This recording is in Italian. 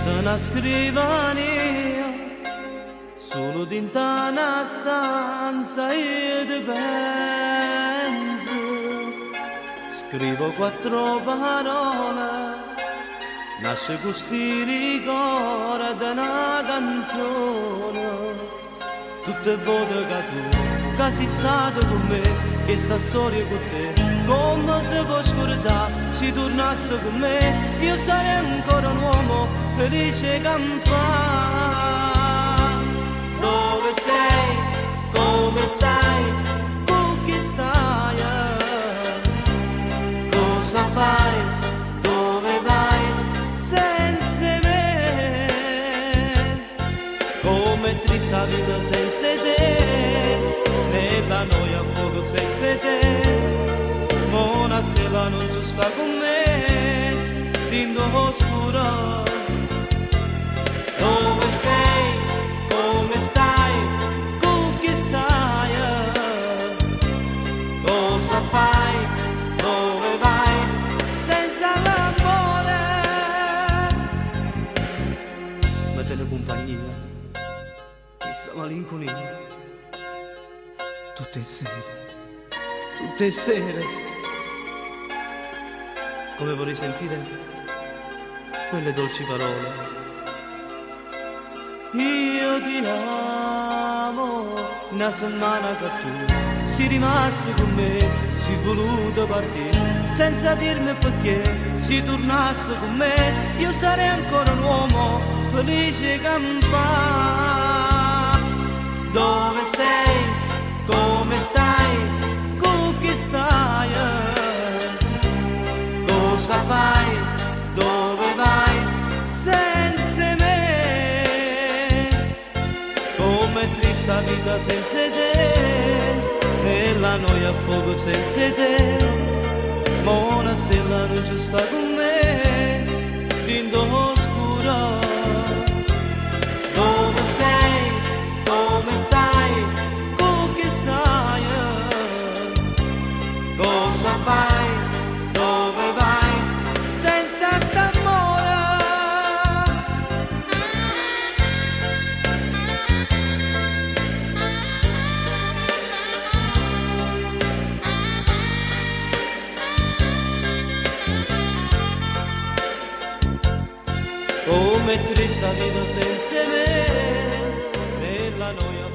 da una scrivania, solo dintre una stanza io ti penso. Scrivo 4 parole, nasce questi ricordi di una canzone. Tutte volte che sei stato con me, che sta storia con te, come si può scordare, se tornasse con me, io sarei ancora un uomo felice campare. Dove sei? Come stai? Con chi stai? Cosa fai? Dove vai? Senza me. Come triste la vita senza te, e la noia a fuoco senza te. Ma una stella non ci sta con me, dentro oscuro. Dove sei? Come stai? Con chi stai? Cosa fai? Dove vai? Senza l'amore. Ma te ne compagnia, questa malinconia. Tutte sere, come vorrei sentire quelle dolci parole. Io ti amo, una settimana che tu sei rimasto con me, sei voluto partire, senza dirmi perché, se tornasse con me, io sarei ancora un uomo felice campare. Dove sei? Come stai? Con chi stai? Cosa fai? Dove vai? Senza me. Come triste la vita senza te, e la noia a fuoco senza te. Ma una stella non ci sta con me, dentro oscuro. Dove sei? Come stai? Cosa fai? Dove vai? Senza st'amore. Come triste la vita senza me, e la noia